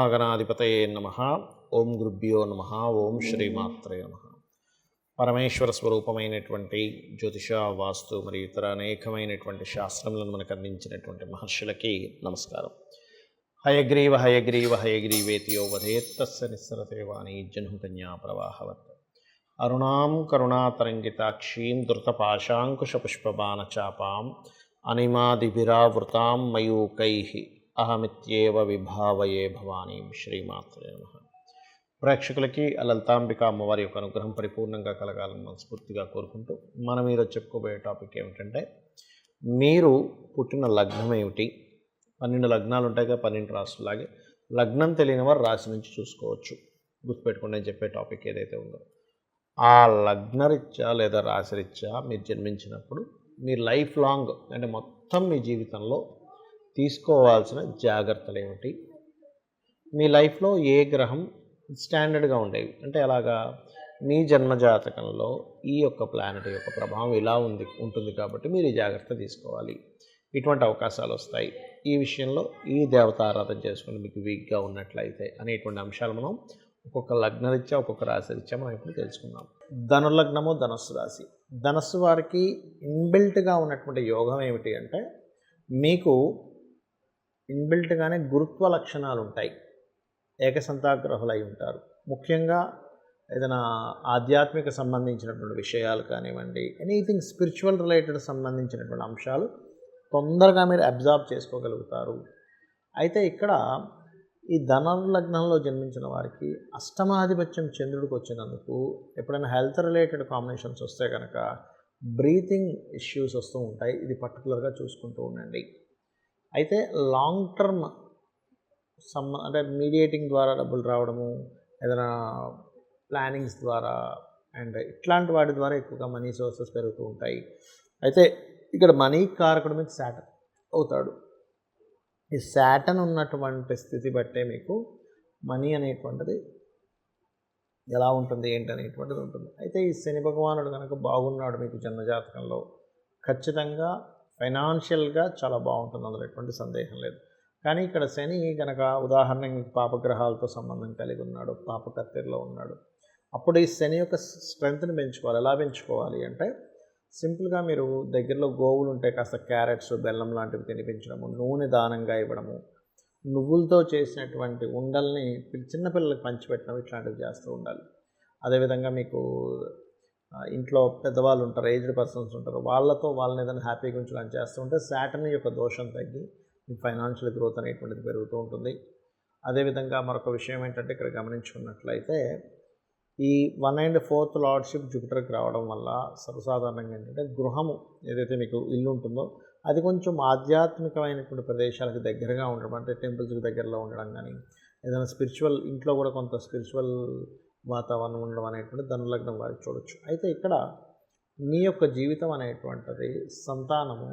శ్రీమహాగణాధిపతయే నమః. ఓం గురుభ్యో నమః. ఓం శ్రీమాత్రే నమః. పరమేశ్వర స్వరూపమైనటువంటి జ్యోతిష, వాస్తు మరియు ఇతర అనేకమైనటువంటి శాస్త్రములను మనకు అందించినటువంటి మహర్షులకి నమస్కారం. హయగ్రీవ హయగ్రీవ హయగ్రీవేతియో వదేత్తస్య నిస్సరతే వాణి జన్మకన్యా ప్రవాహవత్. అరుణాం కరుణాతరంగితాక్షీం ధృతపాశాంకుశపుష్పబాణచాపాం అనిమాదిభిరావృతాం మయూకైః అహమిత్యేవ విభావయే భవానీం. శ్రీమాత్రే నమః. ప్రేక్షకులకి లలితాంబిక అమ్మవారి యొక్క అనుగ్రహం పరిపూర్ణంగా కలగాలని మనస్ఫూర్తిగా కోరుకుంటూ మనం ఈరోజు చెప్పుకోబోయే టాపిక్ ఏమిటంటే, మీరు పుట్టిన లగ్నం ఏమిటి? 12 లగ్నాలు ఉంటాయి కదా, 12 రాసులాగే. లగ్నం తెలియని వారు రాశి నుంచి చూసుకోవచ్చు. గుర్తుపెట్టుకోండి నేను చెప్పే టాపిక్ ఏదైతే ఉందో. ఆ లగ్నరీత్యా లేదా రాశిరీత్యా మీరు జన్మించినప్పుడు మీ లైఫ్ లాంగ్ అంటే మొత్తం మీ జీవితంలో తీసుకోవాల్సిన జాగ్రత్తలు ఏమిటి? మీ లైఫ్లో ఏ గ్రహం స్టాండర్డ్గా ఉండేవి అంటే అలాగా మీ జన్మజాతకంలో ఈ యొక్క ప్లానెట్ యొక్క ప్రభావం ఇలా ఉంటుంది కాబట్టి మీరు ఈ జాగ్రత్త తీసుకోవాలి, ఇటువంటి అవకాశాలు వస్తాయి, ఈ విషయంలో ఈ దేవత ఆరాధన చేసుకుని మీకు వీక్గా ఉన్నట్లయితే అనేటువంటి అంశాలు మనం ఒక్కొక్క లగ్నరీత్యా ఒక్కొక్క రాశిరీత్యా మనం ఇప్పుడు తెలుసుకుందాం. ధనుర్లగ్నము, ధనస్సు రాశి. ధనస్సు వారికి ఇన్బిల్ట్గా ఉన్నటువంటి యోగం ఏమిటి అంటే, మీకు ఇన్బిల్ట్గానే గురుత్వ లక్షణాలు ఉంటాయి. ఏకసంతాగ్రహులు అయి ఉంటారు. ముఖ్యంగా ఏదైనా ఆధ్యాత్మిక సంబంధించినటువంటి విషయాలు కానివ్వండి, ఎనీథింగ్ స్పిరిచువల్ రిలేటెడ్ సంబంధించినటువంటి అంశాలు తొందరగా మీరు అబ్జార్బ్ చేసుకోగలుగుతారు. అయితే ఇక్కడ ఈ ధనుర్లగ్నంలో జన్మించిన వారికి అష్టమాధిపత్యం చంద్రుడికి వచ్చినందుకు ఎప్పుడైనా హెల్త్ రిలేటెడ్ కాంబినేషన్స్ వస్తే కనుక బ్రీతింగ్ ఇష్యూస్ వస్తూ ఉంటాయి. ఇది పర్టికులర్గా చూసుకుంటూ ఉండండి. అయితే లాంగ్ టర్మ్ అంటే మీడియేటింగ్ ద్వారా డబ్బులు రావడము, ఏదైనా ప్లానింగ్స్ ద్వారా అండ్ ఇట్లాంటి వాటి ద్వారా ఎక్కువగా మనీ సోర్సెస్ పెరుగుతూ ఉంటాయి. అయితే ఇక్కడ మనీ కారకుడు మీకు శాటర్న్ అవుతాడు. ఈ శాటర్న్ ఉన్నటువంటి స్థితి బట్టే మీకు మనీ అనేటువంటిది ఎలా ఉంటుంది ఏంటి అనేటువంటిది ఉంటుంది. అయితే ఈ శని భగవానుడు కనుక బాగున్నాడు మీకు జన్మజాతకంలో, ఖచ్చితంగా ఫైనాన్షియల్గా చాలా బాగుంటుంది, అందులో ఎటువంటి సందేహం లేదు. కానీ ఇక్కడ శని కనుక ఉదాహరణకి మీకు పాపగ్రహాలతో సంబంధం కలిగి ఉన్నాడు, పాపకత్తెరలో ఉన్నాడు, అప్పుడు ఈ శని యొక్క స్ట్రెంగ్త్ని పెంచుకోవాలి. ఎలా పెంచుకోవాలి అంటే, సింపుల్గా మీరు దగ్గరలో గోవులు ఉంటే కాస్త క్యారెట్స్, బెల్లం లాంటివి తినిపించడము, నూనె దానంగా ఇవ్వడము, నువ్వులతో చేసినటువంటి ఉండల్ని చిన్నపిల్లలకు పంచిపెట్టడం, ఇట్లాంటివి చేస్తూ ఉండాలి. అదేవిధంగా మీకు ఇంట్లో పెద్దవాళ్ళు ఉంటారు, ఏజ్డ్ పర్సన్స్ ఉంటారు, వాళ్ళని ఏదైనా హ్యాపీగా ఉంచడానికి చేస్తూ ఉంటే శాటర్న్ యొక్క దోషం తగ్గి మీకు ఫైనాన్షియల్ గ్రోత్ అనేటువంటిది పెరుగుతూ ఉంటుంది. అదేవిధంగా మరొక విషయం ఏంటంటే, ఇక్కడ గమనించుకున్నట్లయితే ఈ 1 and 4th లార్డ్షిప్ జూపిటర్కి రావడం వల్ల సర్వసాధారణంగా ఏంటంటే, గృహము ఏదైతే మీకు ఇల్లు ఉంటుందో అది కొంచెం ఆధ్యాత్మికమైనటువంటి ప్రదేశాలకు దగ్గరగా ఉండడం, అంటే టెంపుల్స్కి దగ్గరలో ఉండడం కానీ, ఏదైనా స్పిరిచువల్ ఇంట్లో కూడా కొంత స్పిరిచువల్ వాతావరణం ఉండడం అనేటువంటి ధనుర్లగ్నం వారికి చూడొచ్చు. అయితే ఇక్కడ మీ యొక్క జీవితం అనేటువంటిది సంతానము,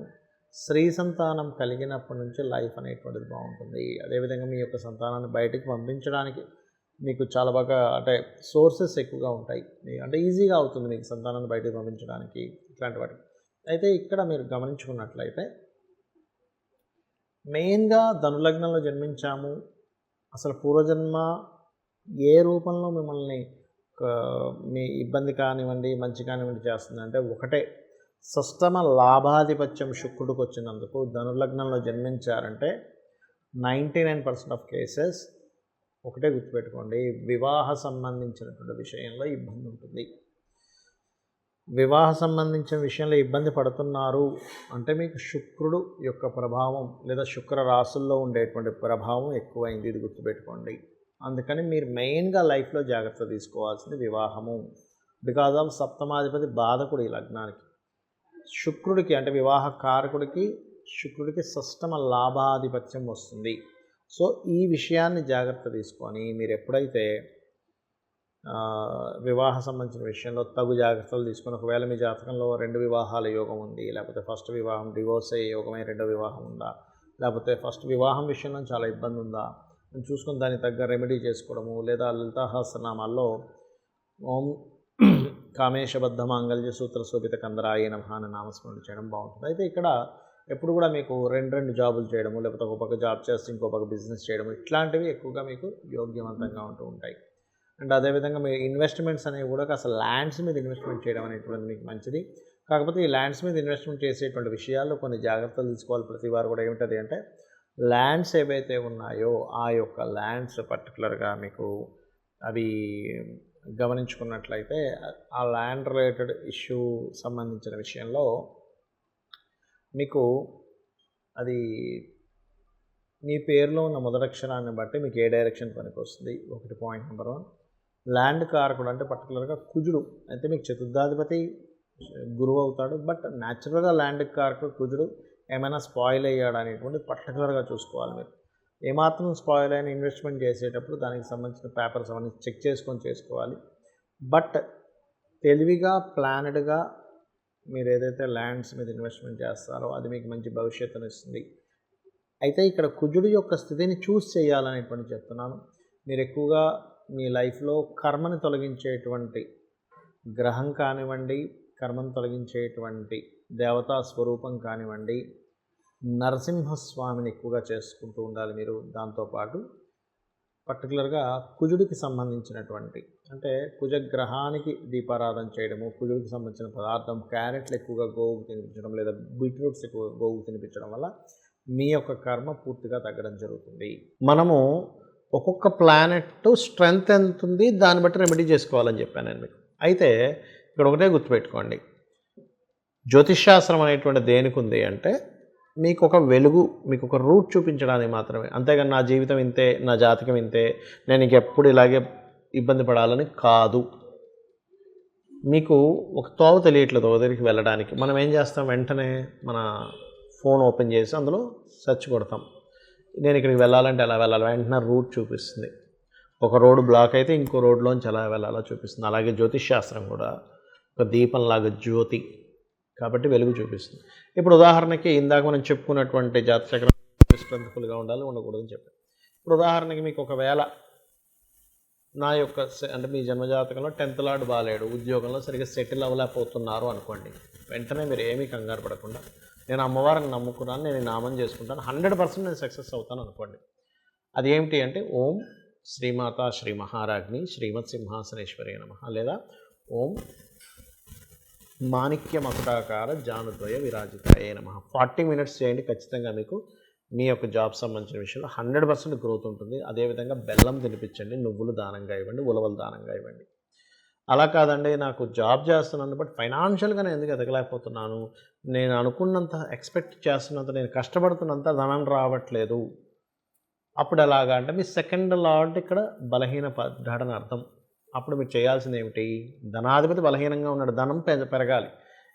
స్త్రీ సంతానం కలిగినప్పటి నుంచి లైఫ్ అనేటువంటిది బాగుంటుంది. అదేవిధంగా మీ యొక్క సంతానాన్ని బయటికి పంపించడానికి మీకు చాలా బాగా అంటే సోర్సెస్ ఎక్కువగా ఉంటాయి, అంటే ఈజీగా అవుతుంది మీకు సంతానాన్ని బయటికి పంపించడానికి, ఇట్లాంటి వాటి. అయితే ఇక్కడ మీరు గమనించుకున్నట్లయితే మెయిన్గా ధనుర్లగ్నంలో జన్మించాము, అసలు పూర్వజన్మ ఏ రూపంలో మిమ్మల్ని మీ ఇబ్బంది కానివ్వండి మంచి కానివ్వండి చేస్తుందంటే, ఒకటే షష్టమ లాభాధిపత్యం శుక్రుడికి వచ్చినందుకు ధనుర్లగ్నంలో జన్మించారంటే 99% ఆఫ్ కేసెస్ ఒకటే గుర్తుపెట్టుకోండి, వివాహ సంబంధించినటువంటి విషయంలో ఇబ్బంది ఉంటుంది. వివాహ సంబంధించిన విషయంలో ఇబ్బంది పడుతున్నారు అంటే మీకు శుక్రుడు యొక్క ప్రభావం లేదా శుక్ర రాశుల్లో ఉండేటువంటి ప్రభావం ఎక్కువైంది, ఇది గుర్తుపెట్టుకోండి. అందుకని మీరు మెయిన్గా లైఫ్లో జాగ్రత్త తీసుకోవాల్సింది వివాహము. బికాజ్ ఆఫ్ సప్తమాధిపతి బాధకుడు ఈ లగ్నానికి, శుక్రుడికి అంటే వివాహ కారకుడికి శుక్రుడికి షష్టమ లాభాధిపత్యం వస్తుంది. సో ఈ విషయాన్ని జాగ్రత్త తీసుకొని మీరు ఎప్పుడైతే వివాహ సంబంధించిన విషయంలో తగు జాగ్రత్తలు తీసుకొని, ఒకవేళ మీ జాతకంలో 2 వివాహాల యోగం ఉంది, లేకపోతే ఫస్ట్ వివాహం డివోర్స్ అయ్యే యోగమై 2వ వివాహం ఉందా, లేకపోతే ఫస్ట్ వివాహం విషయంలో చాలా ఇబ్బంది ఉందా అని చూసుకొని దానికి తగ్గ రెమెడీ చేసుకోవడము, లేదా లలితా సహస్రనామాల్లో ఓం కామేశబద్ధ మాంగళ్య సూత్ర శోభిత కందరాయ నమః అని నామస్మరణ చేయడం బాగుంటుంది. అయితే ఇక్కడ ఎప్పుడు కూడా మీకు రెండు జాబులు చేయడము, లేకపోతే ఒక పక్క జాబ్ చేస్తూ ఇంకో పక్క బిజినెస్ చేయడము, ఇట్లాంటివి ఎక్కువగా మీకు యోగ్యవంతంగా ఉంటూ ఉంటాయి. అండ్ అదేవిధంగా మీ ఇన్వెస్ట్మెంట్స్ అనేవి కూడా అసలు ల్యాండ్స్ మీద ఇన్వెస్ట్మెంట్ చేయడం అనేటువంటిది మీకు మంచిది. కాకపోతే ఈ ల్యాండ్స్ మీద ఇన్వెస్ట్మెంట్ చేసేటువంటి విషయాల్లో కొన్ని జాగ్రత్తలు తీసుకోవాలి. ప్రతి వారు కూడా ఏమిటది అంటే, ల్యాండ్స్ ఏవైతే ఉన్నాయో ఆ యొక్క ల్యాండ్స్ పర్టికులర్గా మీకు అవి గమనించుకున్నట్లయితే ఆ ల్యాండ్ రిలేటెడ్ ఇష్యూ సంబంధించిన విషయంలో మీకు అది మీ పేరులో ఉన్న మొదలక్షరాన్ని బట్టి మీకు ఏ డైరెక్షన్ పనికి వస్తుంది. ఒకటి పాయింట్ నెంబర్ 1. ల్యాండ్ కారకుడు అంటే పర్టికులర్గా కుజుడు అయితే మీకు చతుర్థాధిపతి గురువు అవుతాడు. బట్ న్యాచురల్గా ల్యాండ్ కారకుడు కుజుడు ఏమైనా స్పాయిల్ అయ్యాడు అనేటువంటిది పర్టికులర్గా చూసుకోవాలి. మీరు ఏమాత్రం స్పాయిల్ అయిన ఇన్వెస్ట్మెంట్ చేసేటప్పుడు దానికి సంబంధించిన పేపర్స్ అవన్నీ చెక్ చేసుకొని చేసుకోవాలి. బట్ తెలివిగా ప్లానెడ్గా మీరు ఏదైతే ల్యాండ్స్ మీద ఇన్వెస్ట్మెంట్ చేస్తారో అది మీకు మంచి భవిష్యత్తును ఇస్తుంది. అయితే ఇక్కడ కుజుడు యొక్క స్థితిని చూస్ చేయాలనేటువంటి చెప్తున్నాను. మీరు ఎక్కువగా మీ లైఫ్లో కర్మని తొలగించేటువంటి గ్రహం కానివ్వండి, కర్మను తొలగించేటువంటి దేవతా స్వరూపం కానివ్వండి, నరసింహస్వామిని ఎక్కువగా చేసుకుంటూ ఉండాలి మీరు. దాంతోపాటు పర్టికులర్గా కుజుడికి సంబంధించినటువంటి అంటే కుజగ్రహానికి దీపారాధన చేయడము, కుజుడికి సంబంధించిన పదార్థం క్యారెట్లు ఎక్కువగా గోవుకు తినిపించడం లేదా బీట్రూట్స్ ఎక్కువగా గోవుకు తినిపించడం వల్ల మీ యొక్క కర్మ పూర్తిగా తగ్గడం జరుగుతుంది. మనము ఒక్కొక్క ప్లానెట్ స్ట్రెంగ్త్ ఎంత ఉంది దాన్ని బట్టి రెమెడీ చేసుకోవాలని చెప్పాను నేను మీకు. అయితే ఇక్కడ ఒకటే గుర్తుపెట్టుకోండి, జ్యోతిష్శాస్త్రం అనేటువంటి దేనికి ఉంది అంటే మీకు ఒక వెలుగు, మీకు ఒక రూట్ చూపించడానికి మాత్రమే. అంతేగాని నా జీవితం ఇంతే, నా జాతకం ఇంతే, నేను ఇంకెప్పుడు ఇలాగే ఇబ్బంది పడాలని కాదు. మీకు ఒక తోవ తెలియట్లేదు ఒక దగ్గరికి వెళ్ళడానికి, మనం ఏం చేస్తాం, వెంటనే మన ఫోన్ ఓపెన్ చేసి అందులో సెర్చ్ కొడతాం, నేను ఇక్కడికి వెళ్ళాలంటే ఎలా వెళ్ళాలి, వెంటనే రూట్ చూపిస్తుంది. ఒక రోడ్డు బ్లాక్ అయితే ఇంకో రోడ్లోంచి ఎలా వెళ్ళాలో చూపిస్తుంది. అలాగే జ్యోతిష్శాస్త్రం కూడా ఒక దీపంలాగా జ్యోతి కాబట్టి వెలుగు చూపిస్తుంది. ఇప్పుడు ఉదాహరణకి ఇందాక మనం చెప్పుకున్నటువంటి జాతచక్రం స్ట్రెంత్ఫుల్గా ఉండాలి, ఉండకూడదని చెప్పాను. ఇప్పుడు ఉదాహరణకి మీకు ఒకవేళ నా యొక్క అంటే మీ జన్మజాతకంలో 10th లార్డ్ బాలేడు, ఉద్యోగంలో సరిగ్గా సెటిల్ అవ్వలేకపోతున్నారు అనుకోండి, వెంటనే మీరు ఏమీ కంగారు పడకుండా నేను అమ్మవారిని నమ్ముకున్నాను, నేను నామం చేసుకుంటాను, 100% నేను సక్సెస్ అవుతాను అనుకోండి. అది ఏమిటి అంటే ఓం శ్రీమాత శ్రీ మహారాజ్ని శ్రీమత్ సింహాసనేశ్వరి నమః లేదా ఓం మాణిక్య మకుటాకార జానుద్వయ విరాజితాయే నమః 40 మినిట్స్ చేయండి. ఖచ్చితంగా మీకు మీ యొక్క జాబ్ సంబంధించిన విషయంలో 100% గ్రోత్ ఉంటుంది. అదేవిధంగా బెల్లం తినిపించండి, నువ్వులు దానంగా ఇవ్వండి, ఉలవలు దానంగా ఇవ్వండి. అలా కాదండి నాకు జాబ్ చేస్తున్నాను బట్ ఫైనాన్షియల్గా నేను ఎందుకు ఎదగలేకపోతున్నాను, నేను అనుకున్నంత ఎక్స్పెక్ట్ చేస్తున్నంత, నేను కష్టపడుతున్నంత ధనం రావట్లేదు, అప్పుడు ఎలాగా అంటే మీ 2nd లార్డ్ ఇక్కడ బలహీన పడ్డాడని అర్థం. అప్పుడు మీరు చేయాల్సింది ఏమిటి, ధనాధిపతి బలహీనంగా ఉన్నాడు, ధనం పెరగాలి.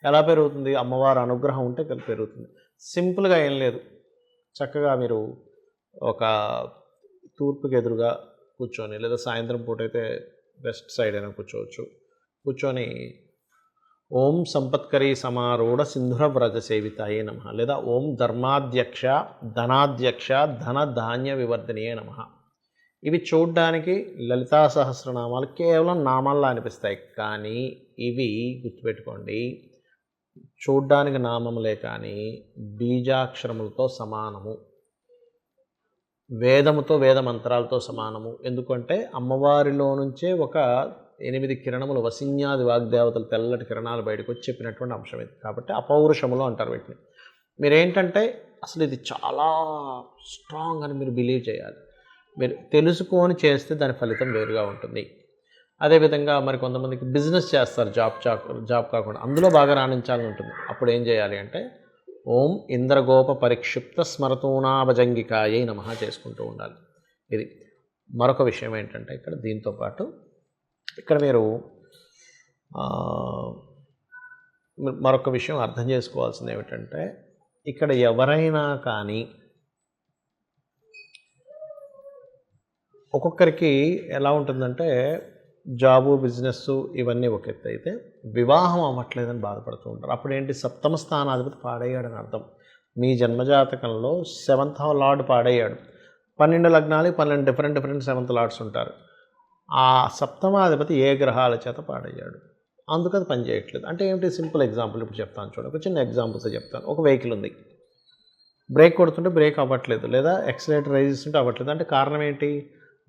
ఎలా పెరుగుతుంది, అమ్మవారి అనుగ్రహం ఉంటే పెరుగుతుంది. సింపుల్గా ఏం లేదు, చక్కగా మీరు ఒక తూర్పుకి ఎదురుగా కూర్చొని లేదా సాయంత్రం పూట అయితే వెస్ట్ సైడ్ అయినా కూర్చోవచ్చు, కూర్చొని ఓం సంపత్కరీ సమారూఢ సింధుర వ్రజ సేవితాయే నమః లేదా ఓం ధర్మాధ్యక్ష ధనాధ్యక్ష ధన ధాన్య వివర్ధనీయే నమః. ఇవి చూడ్డానికి లలితా సహస్రనామాలు కేవలం నామాల్లో అనిపిస్తాయి, కానీ ఇవి గుర్తుపెట్టుకోండి చూడ్డానికి నామములే కానీ బీజాక్షరములతో సమానము, వేదముతో వేద మంత్రాలతో సమానము. ఎందుకంటే అమ్మవారిలో నుంచే ఒక 8 కిరణములు వసిన్యాది వాగ్దేవతలు తెల్లటి కిరణాలు బయటకు వచ్చి చెప్పినటువంటి అంశం ఇది. కాబట్టి అపౌరుషములు అంటారు వీటిని. మీరేంటంటే అసలు ఇది చాలా స్ట్రాంగ్ అని మీరు బిలీవ్ చేయాలి. మీరు తెలుసుకొని చేస్తే దాని ఫలితం వేరుగా ఉంటుంది. అదేవిధంగా మరి కొంతమందికి బిజినెస్ చేస్తారు, జాబ్ కాకుండా అందులో బాగా రాణించాలని ఉంటుంది. అప్పుడు ఏం చేయాలి అంటే ఓం ఇంద్రగోప పరిక్షిప్త స్మరతూనాభజంగికాయై నమః చేసుకుంటూ ఉండాలి. ఇది మరొక విషయం ఏంటంటే ఇక్కడ దీంతోపాటు ఇక్కడ మీరు మరొక విషయం అర్థం చేసుకోవాల్సింది ఏమిటంటే ఇక్కడ ఎవరైనా కానీ ఒక్కొక్కరికి ఎలా ఉంటుందంటే జాబు బిజినెస్ ఇవన్నీ ఒక ఎత్తు అయితే వివాహం అవ్వట్లేదని బాధపడుతూ ఉంటారు. అప్పుడు ఏంటి, 7వ స్థానాధిపతి పాడయ్యాడని అర్థం. మీ జన్మజాతకంలో 7th లార్డ్ పాడయ్యాడు. 12 లగ్నాలు 12 డిఫరెంట్ 7th లార్డ్స్ ఉంటారు. ఆ 7వ ఏ గ్రహాల చేత పాడయ్యాడు, అందుకు అది పనిచేయట్లేదు. అంటే ఏమిటి, సింపుల్ ఎగ్జాంపుల్ ఇప్పుడు చెప్తాను చూడండి, ఒక చిన్న ఎగ్జాంపుల్స్ చెప్తాను. ఒక వెహికల్ ఉంది, బ్రేక్ కొడుతుంటే బ్రేక్ అవ్వట్లేదు, లేదా ఎక్సలేటర్ రైజ్ చేస్తుంటే అవ్వట్లేదు. అంటే కారణం ఏంటి?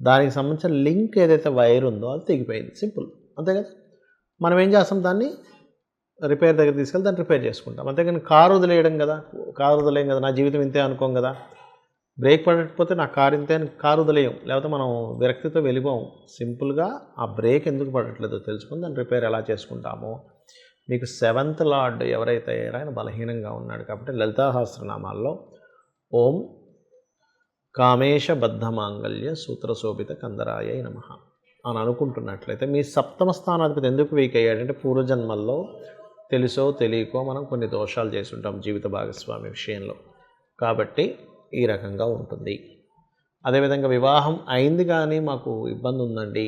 దానికి సంబంధించిన లింక్ ఏదైతే వైర్ ఉందో అది తెగిపోయింది. సింపుల్, అంతే కదా. మనం ఏం చేస్తాం, దాన్ని రిపేర్ దగ్గర తీసుకెళ్ళి దాన్ని రిపేర్ చేసుకుంటాం. అంతేగాని కారు వదిలేయడం కదా, కారు వదిలేయం కదా, నా జీవితం ఇంతే అనుకోం కదా. బ్రేక్ పడకపోతే నా కారు ఇంతే అని కారు వదిలేయం, లేకపోతే మనం విరక్తితో వెళ్ళిపోం. సింపుల్గా ఆ బ్రేక్ ఎందుకు పడట్లేదో తెలుసుకుని దాన్ని రిపేర్ ఎలా చేసుకుంటామో. మీకు 7th లార్డ్ ఎవరైతే అయ్యారో ఆయన బలహీనంగా ఉన్నాడు కాబట్టి లలితా సహస్రనామాల్లో ఓం కామేశ బద్ధమాంగళ్య సూత్రశోభిత కందరాయ నమః అని అనుకుంటున్నట్లయితే, మీ 7వ స్థానాధిపతి ఎందుకు వీక్ అయ్యాడంటే పూర్వజన్మల్లో తెలుసో తెలియకో మనం కొన్ని దోషాలు చేసి ఉంటాం జీవిత భాగస్వామి విషయంలో, కాబట్టి ఈ రకంగా ఉంటుంది. అదేవిధంగా వివాహం అయింది కానీ మాకు ఇబ్బంది ఉందండి,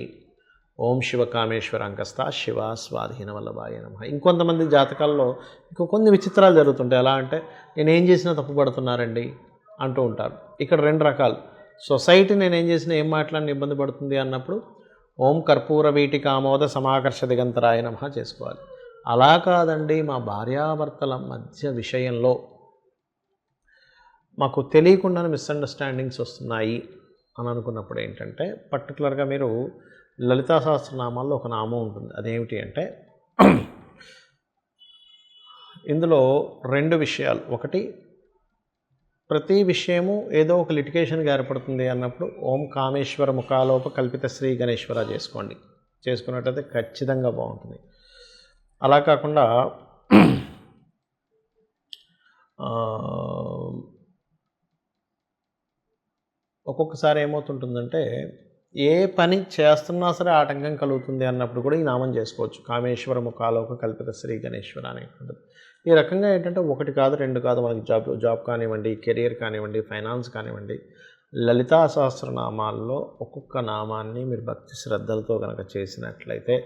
ఓం శివ కామేశ్వర అంకస్త శివ స్వాధీన వల్లభాయ నమః. ఇంకొంతమంది జాతకాల్లో కొన్ని విచిత్రాలు జరుగుతుంటాయి. ఎలా అంటే నేనేం చేసినా తప్పు పడుతున్నారండి అంటూ ఉంటారు. ఇక్కడ 2 రకాలు. సొసైటీ నేనేం చేసినా ఏం మాట్లాడిన ఇబ్బంది పడుతుంది అన్నప్పుడు ఓం కర్పూర వీటి కామోద సమాకర్ష దిగంతరాయ నమః చేసుకోవాలి. అలా కాదండి, మా భార్యాభర్తల మధ్య విషయంలో మాకు తెలియకుండానే మిస్అండర్స్టాండింగ్స్ వస్తున్నాయి అని అనుకున్నప్పుడు ఏంటంటే, పర్టికులర్గా మీరు లలితా సహస్రనామాల్లో ఒక నామం ఉంటుంది. అదేమిటి అంటే ఇందులో 2 విషయాలు. ఒకటి, ప్రతి విషయము ఏదో ఒక లిటిగేషన్గా ఏర్పడుతుంది అన్నప్పుడు ఓం కామేశ్వర ముఖాలోప కల్పిత శ్రీ గణేశ్వర చేసుకోండి. చేసుకున్నట్టయితే ఖచ్చితంగా బాగుంటుంది. అలా కాకుండా ఒక్కొక్కసారి ఏమవుతుంటుందంటే, ఏ పని చేస్తున్నా సరే ఆటంకం కలుగుతుంది అన్నప్పుడు కూడా ఈ నామం చేసుకోవచ్చు. కామేశ్వర ముఖాలోక కల్పిత శ్రీ గణేశ్వర అనేటువంటిది. ఈ రకంగా ఏంటంటే 1 కాదు 2 కాదు, మనకి జాబ్ కానివ్వండి, కెరియర్ కానివ్వండి, ఫైనాన్స్ కానివ్వండి, లలితా సహస్రనామాల్లో ఒక్కొక్క నామాన్ని మీరు భక్తి శ్రద్ధలతో కనుక చేసినట్లయితే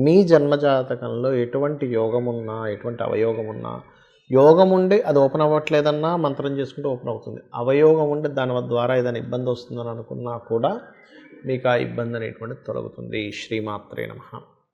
మీ జన్మజాతకంలో ఎటువంటి యోగమున్నా, ఎటువంటి అవయోగమున్నా, యోగం ఉండి అది ఓపెన్ అవ్వట్లేదన్నా మంత్రం చేసుకుంటే ఓపెన్ అవుతుంది. అవయోగం ఉండి దాని ద్వారా ఏదైనా ఇబ్బంది వస్తుందని అనుకున్నా కూడా మీకు ఆ ఇబ్బంది అనేటువంటిది తొలగుతుంది. శ్రీమాత్రే నమః.